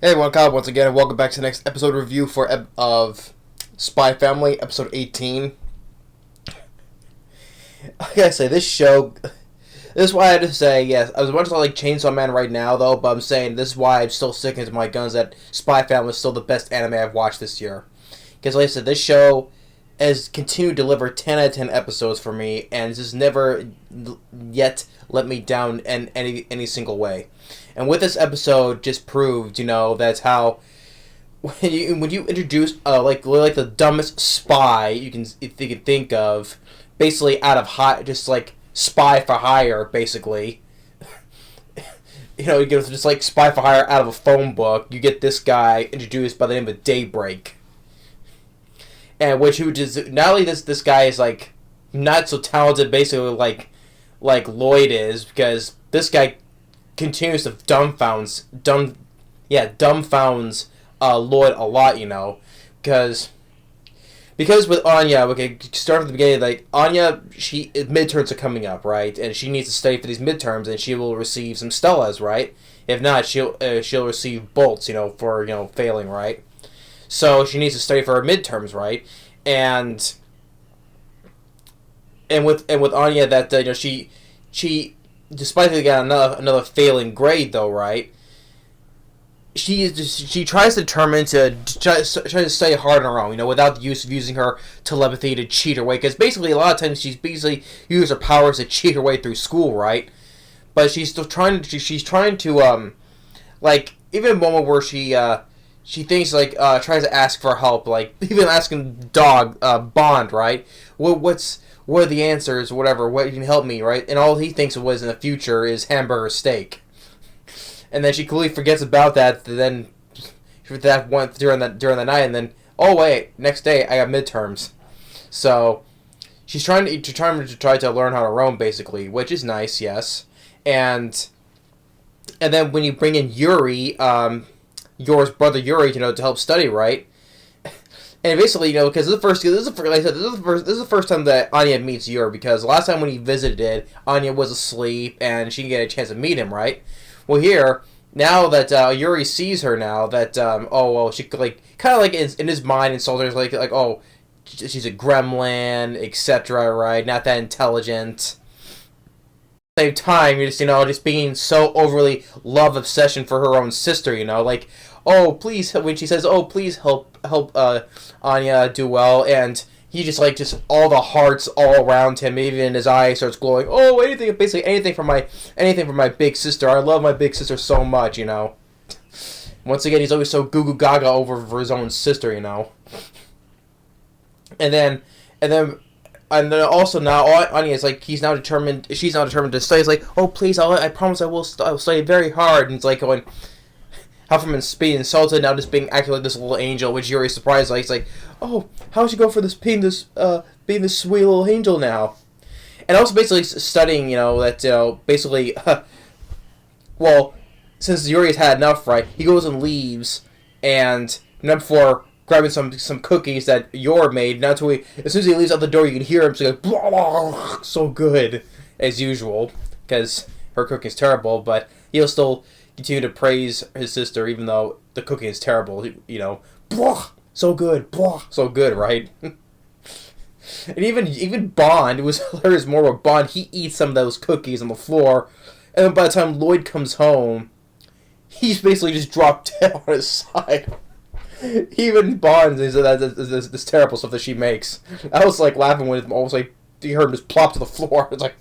Hey everyone, Kyle once again, and welcome back to the next episode review of Spy Family, episode 18. I gotta say, this is why I had to say, yes, as much as I like Chainsaw Man right now, though, but I'm saying this is why I'm still sticking to my guns that Spy Family is still the best anime I've watched this year. Because like I said, this show has continued to deliver 10 out of 10 episodes for me, and just never yet let me down in any single way. And with this episode, just proved, that's how when you introduce like the dumbest spy you can think of, basically out of just like spy for hire, basically. You get just like spy for hire out of a phone book. You get this guy introduced by the name of Daybreak, and who just not only this guy is like not so talented, basically like Lloyd is, because this guy continues to dumbfounds Lloyd a lot, because with Anya, okay, start from the beginning, like Anya, midterms are coming up, right, and she needs to study for these midterms, and she will receive some Stellas, right? If not, she'll receive bolts, for failing, right? So she needs to study for her midterms, right? And with Anya, that she despite they got another failing grade, though, right? She tries to determine to try to study hard on her own, without the use of using her telepathy to cheat her way. Because basically, a lot of times she's basically used her powers to cheat her way through school, right? But she's still trying. She's trying to like, even a moment where she thinks, like, tries to ask for help, like even asking Bond, right? What are the answers, whatever, what you can help me, right? And all he thinks of was in the future is hamburger steak. And then she completely forgets about that, then that one during the night, and then, oh wait, next day I got midterms. So she's trying to learn how to roam, basically, which is nice, yes. And then when you bring in Yuri, Yor's brother Yuri, to help study, right? And basically, because this is the first time that Anya meets Yuri, because last time when he visited, Anya was asleep and she didn't get a chance to meet him, right? Well, here, now that Yuri sees her, now that she like kind of like in his mind insults her, like oh, she's a gremlin, etc. Right? Not that intelligent. At the same time, you're just being so overly love obsession for her own sister, like, oh please, when she says, oh please help Anya do well, and he just all the hearts all around him, even his eye starts glowing. Oh, anything for my big sister. I love my big sister so much, Once again, he's always so goo goo gaga over for his own sister, And then also now Anya is like, she's now determined to study. It's like, oh please, I promise I will study very hard. And it's like going, how from being insulted now just being acting like this little angel, which Yuri's surprised. Like, he's like, oh, how'd you go for being this sweet little angel now? And also basically studying, basically, well, since Yuri's had enough, right? He goes and leaves, and not before grabbing some cookies that Yor made. Not until as soon as he leaves out the door, you can hear him say, like, blah, blah, so good as usual, because her cooking's terrible, but he'll still continue to praise his sister, even though the cooking is terrible. Blah, so good, blah, so good, right? And even Bond, it was hilarious. More of Bond, he eats some of those cookies on the floor, and then by the time Lloyd comes home, he's basically just dropped dead on his side. Even Bond is this terrible stuff that she makes. I was like laughing when it almost like you heard him just plop to the floor. It's like,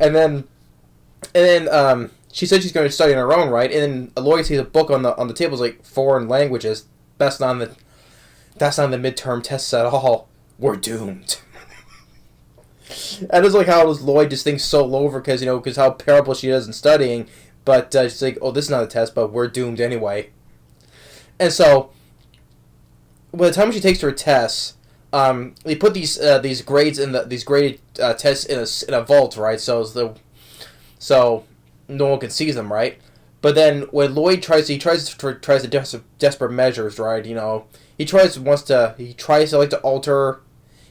and then she said she's going to study on her own, right? And then Lloyd sees a book on the table, is like foreign languages. That's not the midterm tests at all. We're doomed. And it's like how Lloyd just thinks so low over because how terrible she is in studying. But she's like, oh, this is not a test, but we're doomed anyway. And so, by the time she takes her tests, they put these grades in these graded tests in a vault, right? So no one can see them, right? But then when Lloyd tries the desperate measures, right? He wants to alter.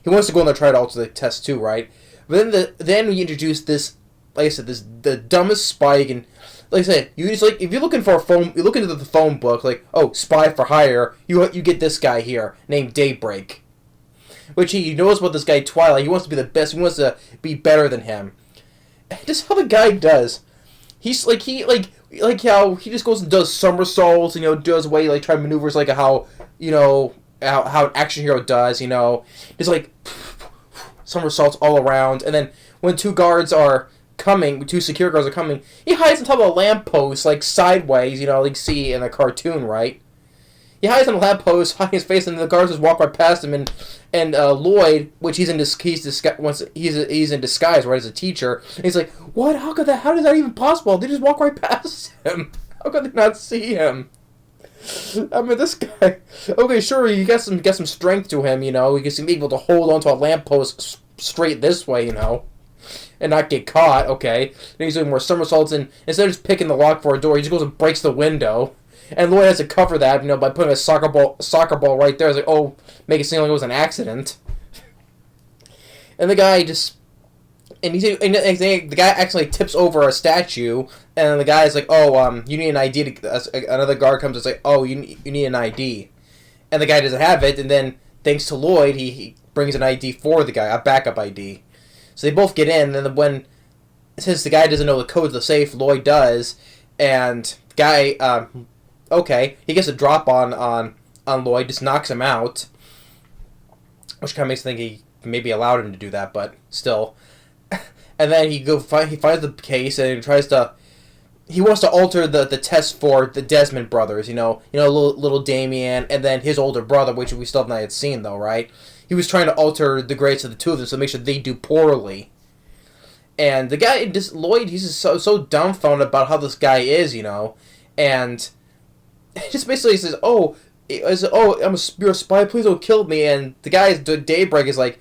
He wants to go in there and try to alter the test too, right? But then we introduce this like I said, this the dumbest spy you can. Like I said, you just like if you're looking for a phone, you look into the phone book, like spy for hire. You get this guy here named Daybreak, which he knows about this guy Twilight. He wants to be the best. He wants to be better than him. Just how the guy does. He's like how he just goes and does somersaults. Does way like try maneuvers like how how an action hero does. Just like somersaults all around, and then when two security guards are coming, he hides on top of a lamppost, like sideways, like see in a cartoon, right? He hides on a lamppost, hiding his face, and the guards just walk right past him, and Lloyd, which he's in disguise, right, as a teacher, and he's like, what? How did that even possible? They just walk right past him. How could they not see him? I mean, this guy. Okay, sure, he got some strength to him. He gets able to hold onto a lamppost straight this way, and not get caught. Okay, then he's doing more somersaults, and instead of just picking the lock for a door, he just goes and breaks the window. And Lloyd has to cover that, by putting a soccer ball right there. It's like, make it seem like it was an accident. And the guy just. And the guy actually tips over a statue, and the guy's like, you need an ID. Another guard comes and says, you need an ID. And the guy doesn't have it, and then, thanks to Lloyd, he brings an ID for the guy, a backup ID. So they both get in, and then since the guy doesn't know the code to the safe, Lloyd does, and the guy, he gets a drop on Lloyd, just knocks him out, which kind of makes me think he maybe allowed him to do that, but still. And then he finds the case and he wants to alter the test for the Desmond brothers, little Damien, and then his older brother, which we still have not yet seen though, right? He was trying to alter the grades of the two of them to make sure they do poorly. And the guy, Lloyd, he's just so dumbfounded about how this guy is, and he just basically says, you're a spy, please don't kill me. And the guy, Daybreak, is like,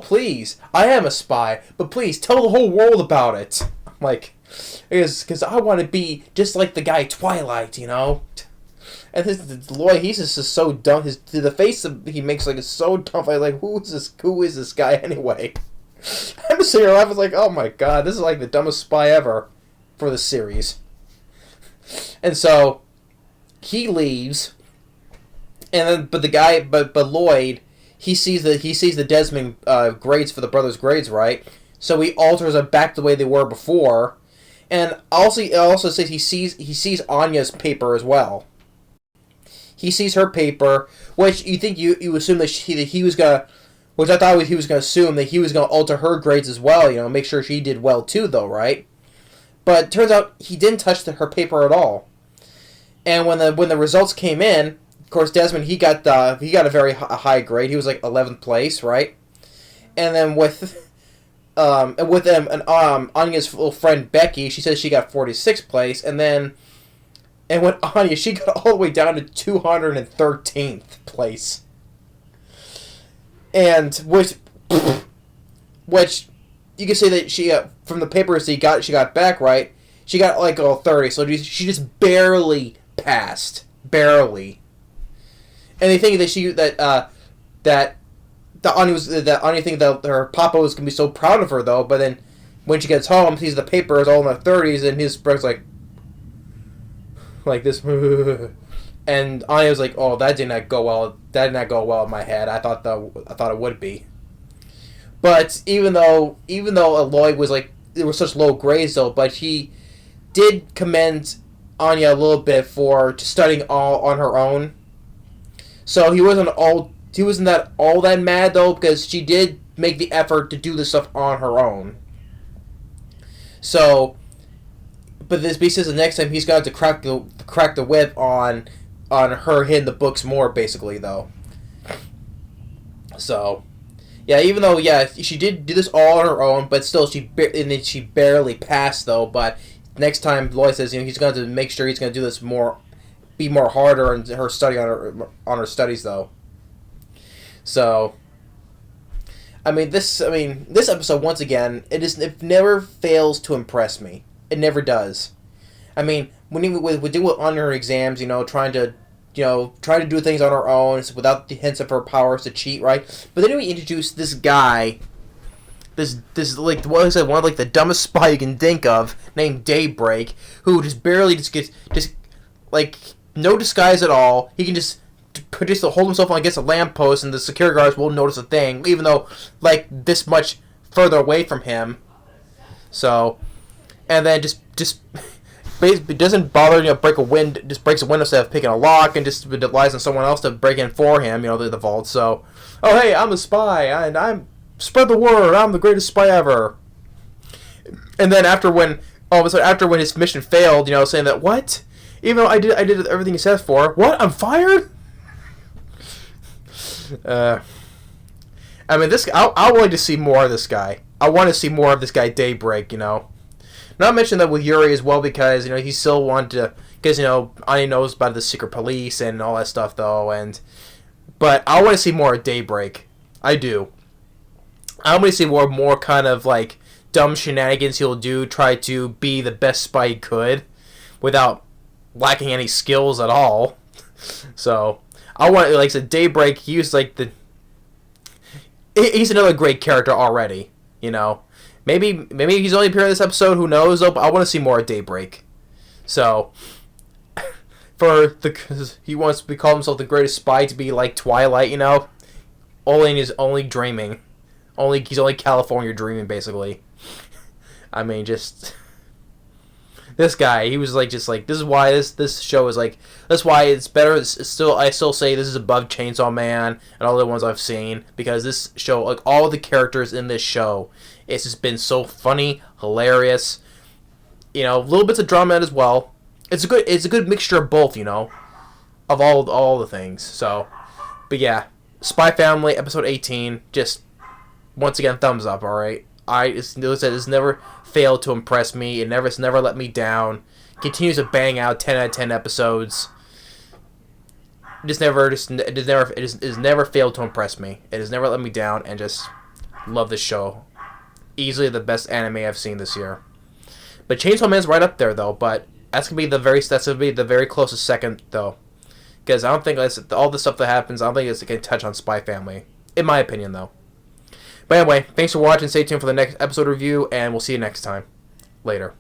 please, I am a spy, but please tell the whole world about it. I'm like, because I want to be just like the guy Twilight, And Lloyd, he's just so dumb. The face that he makes is so dumb. I'm like, who is this guy anyway? I'm just sitting here laughing, like, oh my god, this is like the dumbest spy ever for the series. And so he leaves, and then but Lloyd, he sees the Desmond grades for the brothers' grades, right? So he alters them back the way they were before, and it also says he sees Anya's paper as well. He sees her paper, which you assume that he was gonna, which I thought he was gonna assume that he was gonna alter her grades as well, make sure she did well too, though, right? But it turns out he didn't touch her paper at all. And when the results came in, of course, Desmond he got a very high grade. He was like 11th place, right? And then with Anya's little friend Becky, she says she got 46th place, and when Anya, she got all the way down to 213th place. And which you can say that she from the papers she got back, right? She got like all 30, so she just barely passed, barely. And they think that Anya think that her papa was gonna be so proud of her though, but then when she gets home, sees the papers all in the 30s, and his brother's like this, and Anya was like, "Oh, that did not go well. That did not go well in my head. I thought it would be." But even though Lloyd was like, there were such low grades though, but he did commend Anya a little bit for studying all on her own. So he wasn't all that mad though, because she did make the effort to do this stuff on her own. So, but this beast says the next time he's got to crack the whip on her hitting the books more, basically though. So, yeah, even though she did do this all on her own, but still she barely passed though. But next time Lloyd says he's going to make sure he's going to do this more, be more harder in her study on her studies though. So, this episode once again, it never fails to impress me. It never does. When we deal with on her exams, trying to do things on her own without the hints of her powers to cheat, right? But then we introduce this guy this like what was it, one of like the dumbest spy you can think of, named Daybreak, who just barely gets like no disguise at all. He can just hold himself on against a lamppost, and the security guards won't notice a thing, even though like this much further away from him. So, and then just basically doesn't bother break a window, just breaks a window instead of picking a lock, and just relies on someone else to break in for him. The vault. So, oh hey, I'm a spy, and I'm spread the word. I'm the greatest spy ever. And then when his mission failed, saying that what, even though I did everything he says for, what, I'm fired. I mean, I would like to see more of this guy. I want to see more of this guy, Daybreak. Not mention that with Yuri as well, because he still wanted to, because Ani knows about the secret police and all that stuff though, but I want to see more of Daybreak. I do. I want to see more kind of like dumb shenanigans he'll do, try to be the best spy he could, without lacking any skills at all. So I want, like I said, Daybreak. He's another great character already. Maybe he's only appearing in this episode. Who knows? Though, but I want to see more of Daybreak. So, because he wants to call himself the greatest spy, to be like Twilight. Olin is only dreaming. He's only California dreaming, basically. I mean, just this guy. He was this is why this show is like. That's why it's better. I still say this is above Chainsaw Man and all the ones I've seen, because this show, like all the characters in this show, it's just been so funny, hilarious. Little bits of drama as well. It's a good mixture of both. Of all the things. So, but yeah, Spy Family episode 18. Just once again, thumbs up. All right. It's never failed to impress me. It's never let me down. Continues to bang out 10 out of 10 episodes. It has never failed to impress me. It has never let me down, and just love this show. Easily the best anime I've seen this year. But Chainsaw Man's right up there though. But that's gonna be the very closest second though, because I don't think all the stuff that happens, I don't think it can touch on Spy Family, in my opinion though. But anyway, thanks for watching. Stay tuned for the next episode review, and we'll see you next time. Later.